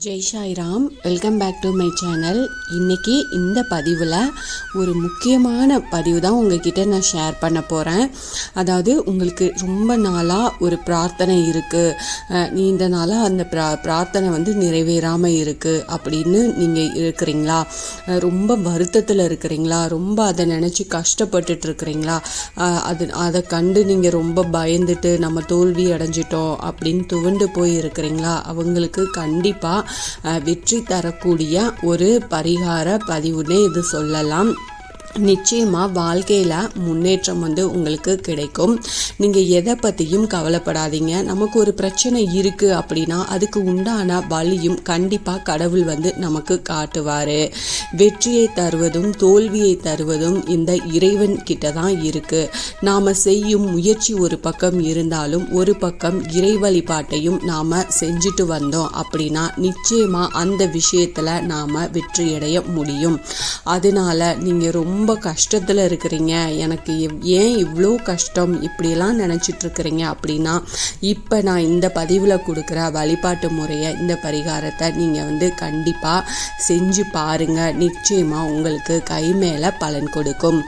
Jai Sairam, welcome back to my channel. இன்றைக்கி இந்த பதிவில் ஒரு முக்கியமான பதிவு தான் உங்ககிட்ட நான் ஷேர் பண்ண போகிறேன். அதாவது உங்களுக்கு ரொம்ப நாளாக ஒரு பிரார்த்தனை இருக்குது, நீண்ட நாளாக அந்த பிரார்த்தனை நிறைவேறாமல் இருக்குது அப்படின்னு நீங்கள் இருக்கிறீங்களா? ரொம்ப வருத்தத்தில் இருக்கிறீங்களா? ரொம்ப அதை நினச்சி கஷ்டப்பட்டுட்டு இருக்கிறீங்களா? அதை கண்டு நீங்கள் ரொம்ப பயந்துட்டு நம்ம தோல்வி அடைஞ்சிட்டோம் அப்படின்னு துவண்டு போய் இருக்கிறீங்களா? அவங்களுக்கு கண்டிப்பாக வெற்றி தரக்கூடிய ஒரு பரிகார பதிவுன்னே இது சொல்லலாம். நிச்சயமாக வாழ்க்கையில் முன்னேற்றம் உங்களுக்கு கிடைக்கும். நீங்கள் எதை பற்றியும் கவலைப்படாதீங்க. நமக்கு ஒரு பிரச்சனை இருக்குது அப்படின்னா அதுக்கு உண்டான வழியும் கண்டிப்பாக கடவுள் நமக்கு காட்டுவார். வெற்றியை தருவதும் தோல்வியை தருவதும் இந்த இறைவன் கிட்ட தான் இருக்குது. நாம் செய்யும் முயற்சி ஒரு பக்கம் இருந்தாலும் ஒரு பக்கம் இறை வழிபாட்டையும் நாம் செஞ்சுட்டு வந்தோம் அப்படின்னா நிச்சயமாக அந்த விஷயத்தில் நாம் வெற்றியடைய முடியும். அதனால நீங்கள் ரொம்ப கஷ்டத்தில் இருக்கிறீங்க, எனக்கு ஏன் இவ்வளோ கஷ்டம் இப்படியெல்லாம் நினச்சிட்ருக்கிறீங்க அப்படின்னா இப்போ நான் இந்த பதிவில் கொடுக்குற வழிபாட்டு முறையை, இந்த பரிகாரத்தை நீங்கள் கண்டிப்பாக செஞ்சு பாருங்கள். நிச்சயமாக உங்களுக்கு கை மேலே பலன் கொடுக்கும்.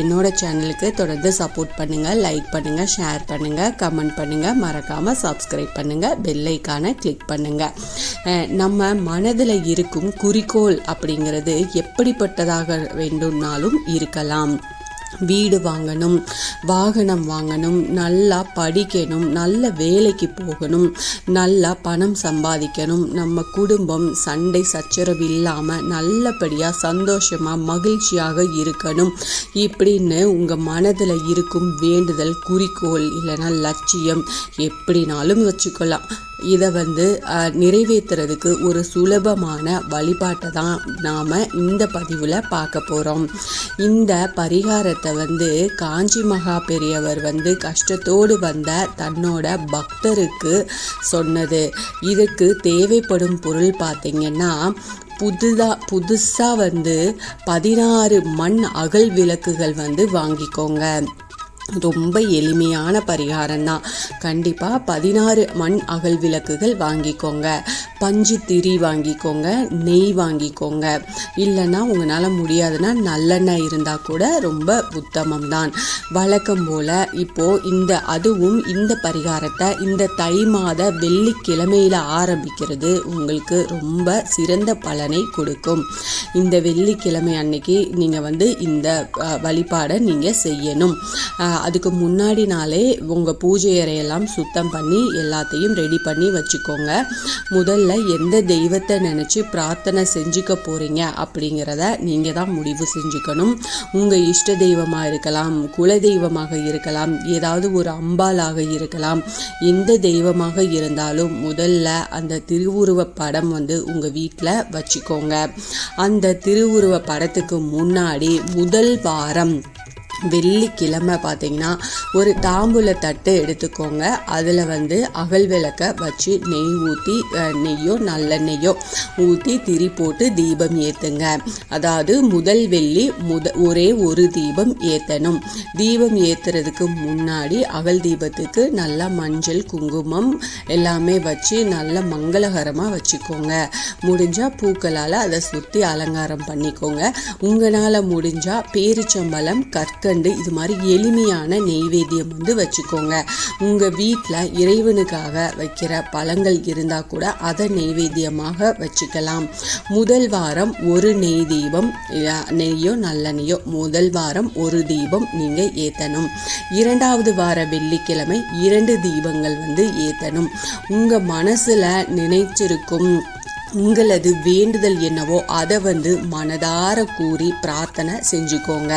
என்னோட சேனலுக்கு தொடர்ந்து சப்போர்ட் பண்ணுங்கள், லைக் பண்ணுங்கள், ஷேர் பண்ணுங்கள், கமெண்ட் பண்ணுங்கள், மறக்காமல் சப்ஸ்கிரைப் பண்ணுங்கள், பெல் ஐக்கானை கிளிக் பண்ணுங்கள். நம்ம மனதில் இருக்கும் குறிக்கோள் அப்படிங்கிறது எப்படிப்பட்டதாக வேண்டும்னாலும் இருக்கலாம். வீடு வாங்கணும், வாகனம் வாங்கணும், நல்லா படிக்கணும், நல்ல வேலைக்கு போகணும், நல்லா பணம் சம்பாதிக்கணும், நம்ம குடும்பம் சண்டை சச்சரவு இல்லாமல் நல்லபடியாக சந்தோஷமாக மகிழ்ச்சியாக இருக்கணும் இப்படின்னு உங்கள் மனதில் இருக்கும் வேண்டுதல், குறிக்கோள் இல்லைன்னா லட்சியம் எப்படினாலும் வச்சுக்கலாம். இதை நிறைவேற்றுறதுக்கு ஒரு சுலபமான வழிபாட்டை தான் நாம் இந்த பதிவில் பார்க்க போகிறோம். இந்த பரிகாரத்தை காஞ்சி மகா பெரியவர் கஷ்டத்தோடு வந்த தன்னோட பக்தருக்கு சொன்னது. இதுக்கு தேவைப்படும் பொருள் பார்த்திங்கன்னா புதுசாக 16 மண் அகல் விளக்குகள் வாங்கிக்கோங்க. ரொம்ப எளிமையான பரிகாரம் தான். கண்டிப்பாக 16 மண் அகல் விளக்குகள் வாங்கிக்கோங்க. பஞ்சு திரி வாங்கிக்கோங்க, நெய் வாங்கிக்கோங்க. இல்லைன்னா உங்களால் முடியாதுன்னா நல்லெண்ணெய் இருந்தால் கூட ரொம்ப உத்தமம் தான். வழக்கம் போல் இப்போது அதுவும் இந்த பரிகாரத்தை இந்த தை மாத வெள்ளிக்கிழமையில் ஆரம்பிக்கிறது உங்களுக்கு ரொம்ப சிறந்த பலனை கொடுக்கும். இந்த வெள்ளிக்கிழமை அன்னைக்கு நீங்கள் இந்த வழிபாடை நீங்கள் செய்யணும். அதுக்கு முன்னாடி நாளே உங்கள் பூஜை அறையெல்லாம் சுத்தம் பண்ணி எல்லாத்தையும் ரெடி பண்ணி வச்சுக்கோங்க. முதல்ல எந்த தெய்வத்தை நினச்சி பிரார்த்தனை செஞ்சுக்க போகிறீங்க அப்படிங்கிறத நீங்கள் தான் முடிவு செஞ்சுக்கணும். உங்கள் இஷ்ட தெய்வமாக இருக்கலாம், குல தெய்வமாக இருக்கலாம், ஏதாவது ஒரு அம்பாலாக இருக்கலாம். எந்த தெய்வமாக இருந்தாலும் முதல்ல அந்த திருவுருவ படம் உங்கள் வீட்டில் வச்சுக்கோங்க. அந்த திருவுருவ படத்துக்கு முன்னாடி முதல் வாரம் வெள்ளிக்கிழமை பார்த்தீங்கன்னா ஒரு தாம்பூல தட்டு எடுத்துக்கோங்க. அதில் அகல் விளக்கை வச்சு நெய் ஊற்றி, நெய்யோ நல்லெண்ணெய்யோ ஊற்றி திரி போட்டு தீபம் ஏற்றுங்க. அதாவது முதல் வெள்ளி ஒரே ஒரு தீபம் ஏற்றணும். தீபம் ஏற்றுறதுக்கு முன்னாடி அகல் தீபத்துக்கு நல்லா மஞ்சள் குங்குமம் எல்லாமே வச்சு நல்ல மங்களகரமாக வச்சுக்கோங்க. முடிஞ்சால் பூக்களால் அதை சுற்றி அலங்காரம் பண்ணிக்கோங்க. உங்களால் முடிஞ்சால் பேரிச்சம்பழம், கற்கண்டு, இது மாதிரி எளிமையான நெய்வேத்தியம் வச்சுக்கோங்க. உங்கள் வீட்டில் இறைவனுக்காக வைக்கிற பழங்கள் இருந்தால் கூட அதை நெய்வேத்தியமாக வச்சுக்கலாம். முதல் வாரம் ஒரு நெய் தீபம், நெய்யோ நல்லெண்ணெய்யோ முதல் வாரம் ஒரு தீபம் நீங்கள் ஏற்றணும். 2வது வார வெள்ளிக்கிழமை 2 தீபங்கள் ஏற்றணும். உங்கள் மனசில் நினைச்சிருக்கும் உங்களது வேண்டுதல் என்னவோ அதை மனதார கூறி பிரார்த்தனை செஞ்சுக்கோங்க.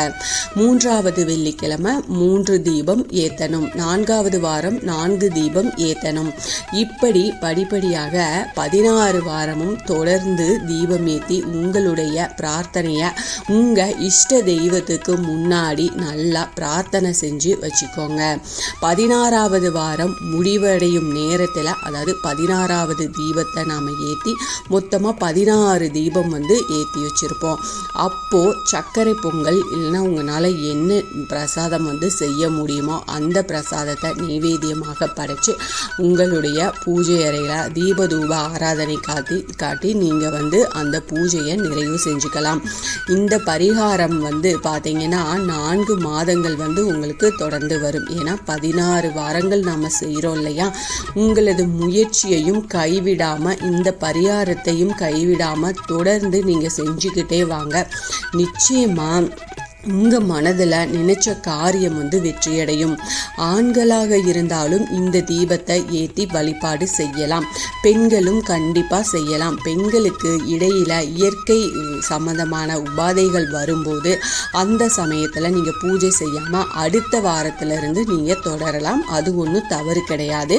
3வது வெள்ளிக்கிழமை 3 தீபம் ஏற்றணும். 4வது வாரம் 4 தீபம் ஏற்றணும். இப்படி படிப்படியாக 16 வாரமும் தொடர்ந்து தீபம் ஏற்றி உங்களுடைய பிரார்த்தனையை உங்கள் இஷ்ட தெய்வத்துக்கு முன்னாடி நல்லா பிரார்த்தனை செஞ்சு வச்சுக்கோங்க. 16வது வாரம் முடிவடையும் நேரத்தில், அதாவது 16வது தீபத்தை நாம் ஏற்றி மொத்தமாக 16 தீபம் வந்து ஏற்றி வச்சுருப்போம். அப்போது சர்க்கரை பொங்கல் இல்லைன்னா உங்களால் என்ன பிரசாதம் வந்து செய்ய முடியுமோ அந்த பிரசாதத்தை நைவேத்தியமாக படைச்சு உங்களுடைய பூஜை அறையில் தீபதூப ஆராதனை காட்டி நீங்கள் வந்து அந்த பூஜையை நிறைவு செஞ்சுக்கலாம். இந்த பரிகாரம் வந்து பார்த்தீங்கன்னா 4 மாதங்கள் வந்து உங்களுக்கு தொடர்ந்து வரும். ஏன்னா 16 வாரங்கள் நாம் செய்கிறோம் இல்லையா. உங்களது முயற்சியையும் கைவிடாமல் இந்த பரிகாரத்தையும் கைவிடாமல் தொடர்ந்து நீங்கள் செஞ்சுக்கிட்டே வாங்க. நிச்சயமாக உங்கள் மனதில் நினைச்ச காரியம் வந்து வெற்றியடையும். ஆண்களாக இருந்தாலும் இந்த தீபத்தை ஏற்றி வழிபாடு செய்யலாம். பெண்களும் கண்டிப்பாக செய்யலாம். பெண்களுக்கு இடையில் இயற்கை சம்மந்தமான உபாதைகள் வரும்போது அந்த சமயத்தில் நீங்கள் பூஜை செய்யாமல் அடுத்த வாரத்திலிருந்து நீங்கள் தொடரலாம். அது ஒன்றும் தவறு கிடையாது.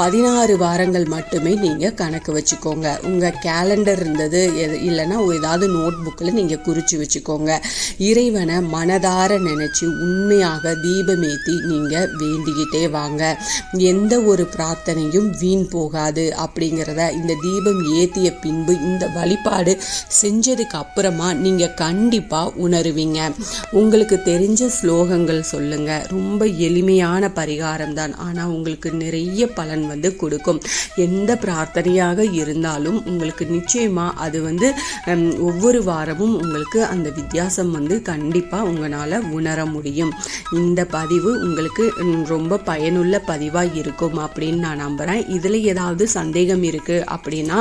16 வாரங்கள் மட்டுமே நீங்கள் கணக்கு வச்சுக்கோங்க. உங்கள் கேலண்டர் இருந்தது இல்லைன்னா ஏதாவது நோட் புக்கில் நீங்கள் குறித்து வச்சுக்கோங்க. இறைவனை மனதார நினைச்சு உண்மையாக தீபமேத்தி நீங்க வேண்டிக்கிட்டே வாங்க. எந்த ஒரு பிரார்த்தனையும் வீண் போகாது அப்படிங்கிறத இந்த தீபம் ஏத்திய பின்பு இந்த வழிபாடு செஞ்சதுக்கு அப்புறமா நீங்க கண்டிப்பா உணருவீங்க. உங்களுக்கு தெரிஞ்ச ஸ்லோகங்கள் சொல்லுங்க. ரொம்ப எளிமையான பரிகாரம் தான், ஆனா உங்களுக்கு நிறைய பலன் வந்து கொடுக்கும். எந்த பிரார்த்தனையாக இருந்தாலும் உங்களுக்கு நிச்சயமா அது வந்து ஒவ்வொரு வாரமும் உங்களுக்கு அந்த வித்தியாசம் வந்து கண்டிப்பா உங்களால் உணர முடியும். இந்த பதிவு உங்களுக்கு ரொம்ப பயனுள்ள பதிவாக இருக்கும் அப்படின்னு நான் நம்புகிறேன். இதில் ஏதாவது சந்தேகம் இருக்குது அப்படின்னா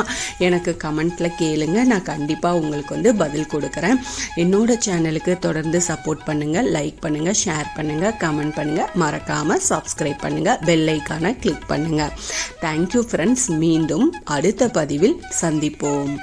எனக்கு கமெண்ட்டில் கேளுங்க. நான் கண்டிப்பாக உங்களுக்கு வந்து பதில் கொடுக்குறேன். என்னோட சேனலுக்கு தொடர்ந்து சப்போர்ட் பண்ணுங்கள். லைக் பண்ணுங்கள், ஷேர் பண்ணுங்கள், கமெண்ட் பண்ணுங்கள். மறக்காமல் சப்ஸ்கிரைப் பண்ணுங்கள். பெல் ஐக்கானை கிளிக் பண்ணுங்கள். Thank you friends. மீண்டும் அடுத்த பதிவில் சந்திப்போம்.